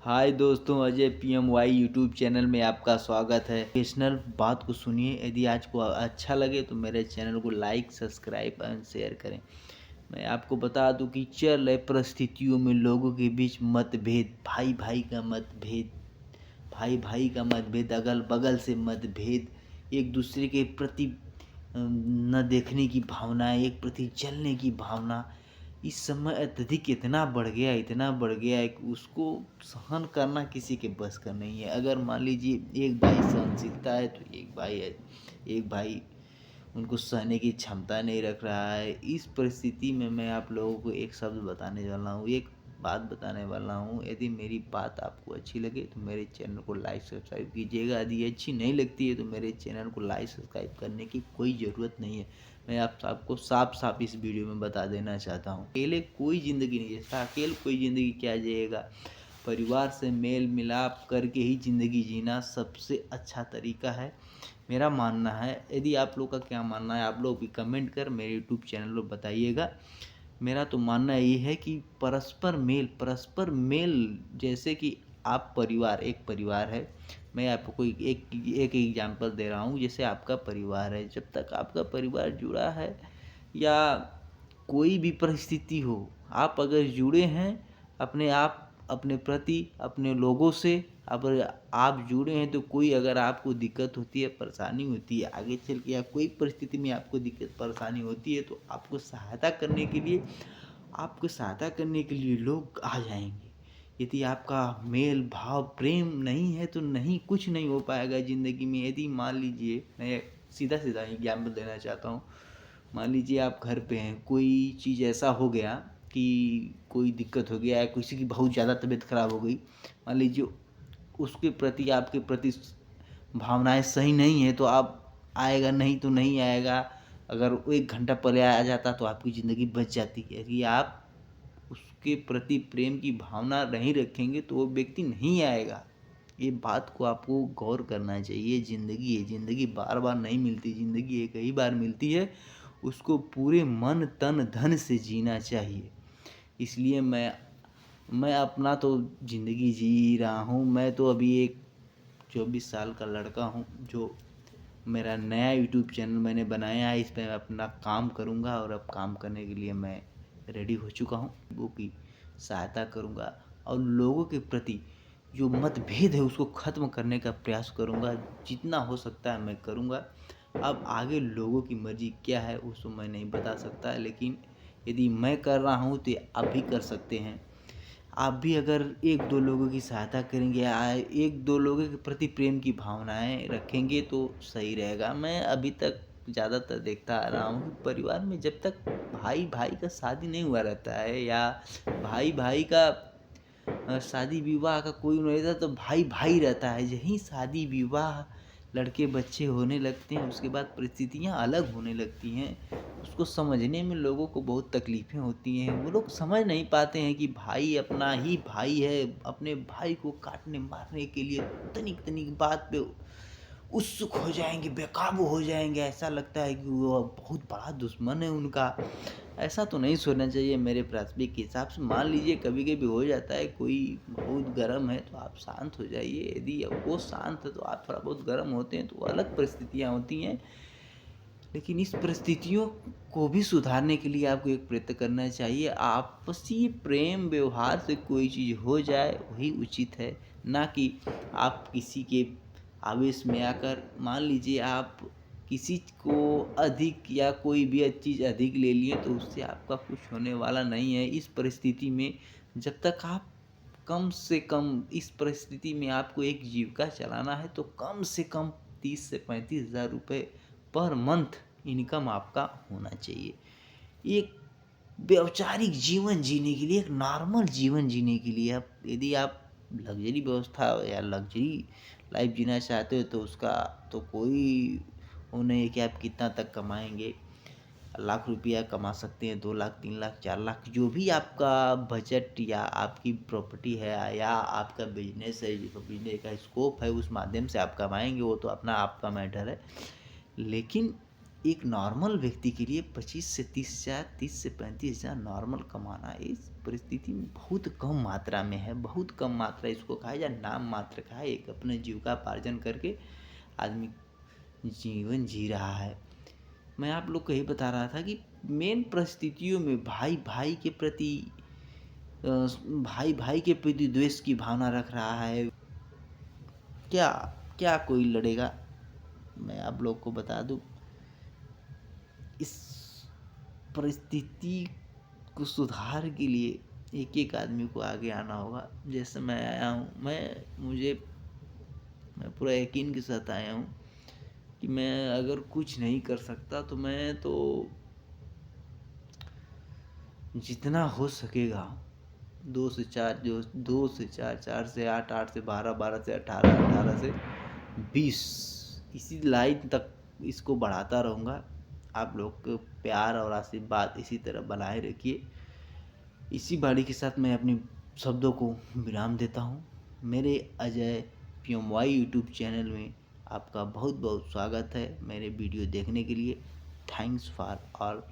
हाय दोस्तों, Ajay PMY YouTube channel में आपका स्वागत है। एजुकेशनल बात को सुनिए। यदि आज को अच्छा लगे तो मेरे चैनल को लाइक, सब्सक्राइब एंड शेयर करें। मैं आपको बता दूं कि चल रहे परिस्थितियों में लोगों के बीच मतभेद, भाई भाई का मतभेद, भाई भाई का मतभेद, अगल बगल से मतभेद, एक दूसरे के प्रति न देखने की भावना, एक प्रति जलने की भावना इस समय अत्यधिक इतना बढ़ गया है कि उसको सहन करना किसी के बस का नहीं है। अगर मान लीजिए एक भाई सहनशीलता है तो एक भाई उनको सहने की क्षमता नहीं रख रहा है। इस परिस्थिति में मैं आप लोगों को एक शब्द बताने वाला हूँ, एक बात बताने वाला हूँ। यदि मेरी बात आपको अच्छी लगे तो मेरे चैनल को लाइक सब्सक्राइब कीजिएगा। यदि अच्छी नहीं लगती है तो मेरे चैनल को लाइक सब्सक्राइब करने की कोई ज़रूरत नहीं है। मैं आप सबको साफ साफ इस वीडियो में बता देना चाहता हूँ, अकेले कोई ज़िंदगी नहीं जीता। अकेले कोई ज़िंदगी क्या जिएगा। परिवार से मेल मिलाप करके ही ज़िंदगी जीना सबसे अच्छा तरीका है, मेरा मानना है। यदि आप लोग का क्या मानना है आप लोग भी कमेंट कर मेरे यूट्यूब चैनल पर बताइएगा। मेरा तो मानना ये है कि परस्पर मेल, जैसे कि आप एक परिवार है। मैं आपको कोई एक एग्जांपल दे रहा हूँ। जैसे आपका परिवार है, जब तक आपका परिवार जुड़ा है या कोई भी परिस्थिति हो, आप अगर जुड़े हैं अपने आप, अपने प्रति, अपने लोगों से, अगर आप जुड़े हैं तो कोई अगर आपको दिक्कत होती है, परेशानी होती है, आगे चल के या कोई परिस्थिति में आपको दिक्कत परेशानी होती है तो आपको सहायता करने के लिए लोग आ जाएंगे। यदि आपका मेल भाव प्रेम नहीं है तो कुछ नहीं हो पाएगा ज़िंदगी में। यदि मान लीजिए, मैं सीधा सीधा एग्जाम्पल देना चाहता हूँ। मान लीजिए आप घर पे हैं, कोई चीज़ ऐसा हो गया कि कोई दिक्कत हो गया है, किसी की बहुत ज़्यादा तबीयत खराब हो गई। मान लीजिए उसके प्रति, आपके प्रति भावनाएं सही नहीं है तो आप आएगा नहीं तो नहीं आएगा। अगर वो 1 घंटा पहले आ जाता तो आपकी ज़िंदगी बच जाती है। यदि आप उसके प्रति प्रेम की भावना नहीं रखेंगे तो वो व्यक्ति नहीं आएगा। ये बात को आपको गौर करना चाहिए। ज़िंदगी है, ज़िंदगी बार बार नहीं मिलती, ज़िंदगी एक ही बार मिलती है। उसको पूरे मन तन धन से जीना चाहिए। इसलिए मैं अपना तो ज़िंदगी जी रहा हूँ। मैं तो अभी एक 24 साल का लड़का हूँ। जो मेरा नया यूट्यूब चैनल मैंने बनाया है, इस पर मैं अपना काम करूँगा और अब काम करने के लिए मैं रेडी हो चुका हूँ। लोगों की सहायता करूँगा और लोगों के प्रति जो मतभेद है उसको ख़त्म करने का प्रयास करूँगा। जितना हो सकता है मैं करूँगा। अब आगे लोगों की मर्ज़ी क्या है उसको मैं नहीं बता सकता, लेकिन यदि मैं कर रहा हूँ तो आप भी कर सकते हैं। आप भी अगर 1-2 लोगों की सहायता करेंगे या 1-2 लोगों के प्रति प्रेम की भावनाएं रखेंगे तो सही रहेगा। मैं अभी तक ज़्यादातर देखता आ रहा हूँ कि परिवार में जब तक भाई भाई का शादी नहीं हुआ रहता है या भाई भाई का शादी विवाह का कोई नहीं रहता तो भाई भाई रहता है। यही शादी विवाह, लड़के बच्चे होने लगते हैं, उसके बाद परिस्थितियाँ अलग होने लगती हैं। उसको समझने में लोगों को बहुत तकलीफ़ें होती हैं। वो लोग समझ नहीं पाते हैं कि भाई अपना ही भाई है। अपने भाई को काटने मारने के लिए तनिक तनिक बात पे उत्सुक हो जाएंगे, बेकाबू हो जाएंगे। ऐसा लगता है कि वो बहुत बड़ा दुश्मन है उनका। ऐसा तो नहीं सोचना चाहिए मेरे प्राथमिक हिसाब से। मान लीजिए कभी कभी हो जाता है, कोई बहुत गर्म है तो आप शांत हो जाइए। यदि वो शांत है तो आप थोड़ा बहुत गर्म होते हैं तो अलग परिस्थितियाँ होती हैं। लेकिन इस परिस्थितियों को भी सुधारने के लिए आपको एक प्रयत्न करना चाहिए। आपसी प्रेम व्यवहार से कोई चीज़ हो जाए वही उचित है, ना कि आप किसी के आवेश में आकर, मान लीजिए आप किसी को अधिक या कोई भी चीज़ अधिक ले लिए तो उससे आपका कुछ होने वाला नहीं है। इस परिस्थिति में जब तक आप कम से कम, इस परिस्थिति में आपको एक जीविका चलाना है तो कम से कम 30 से 35 हज़ार रुपये पर मंथ इनकम आपका होना चाहिए। एक वैचारिक जीवन जीने के लिए, एक नॉर्मल जीवन जीने के लिए, आप यदि आप लग्जरी व्यवस्था या लग्जरी लाइफ जीना चाहते हो तो उसका तो कोई वो नहीं है कि आप कितना तक कमाएंगे। लाख रुपया कमा सकते हैं, 2 लाख 3 लाख 4 लाख, जो भी आपका बजट या आपकी प्रॉपर्टी है या आपका बिजनेस है, जो बिजनेस का स्कोप है उस माध्यम से आप कमाएंगे, वो तो अपना आपका मैटर है। लेकिन एक नॉर्मल व्यक्ति के लिए 25 से 30 हज़ार, 30 से 35 हज़ार नॉर्मल कमाना इस परिस्थिति में बहुत कम मात्रा में है, बहुत कम मात्रा इसको कहा जाए, नाम मात्र का है। एक अपने जीविकोपार्जन करके आदमी जीवन जी रहा है। मैं आप लोग को यही बता रहा था कि मेन परिस्थितियों में भाई भाई के प्रति द्वेष की भावना रख रहा है। क्या क्या कोई लड़ेगा? मैं आप लोग को बता दूं, इस परिस्थिति को सुधार के लिए एक एक आदमी को आगे आना होगा। जैसे मैं आया हूँ, मैं पूरा यकीन के साथ आया हूँ कि मैं अगर कुछ नहीं कर सकता तो मैं तो जितना हो सकेगा 2 से 4, जो 2 से 4, 4 से 8, 8 से 12, 12 से 18, 18 से 20, इसी लाइन तक इसको बढ़ाता रहूँगा। आप लोग को प्यार और आशीर्वाद इसी तरह बनाए रखिए। इसी बाणी के साथ मैं अपने शब्दों को विराम देता हूँ। मेरे अजय PMY यूट्यूब चैनल में आपका बहुत बहुत स्वागत है। मेरे वीडियो देखने के लिए थैंक्स फॉर ऑल।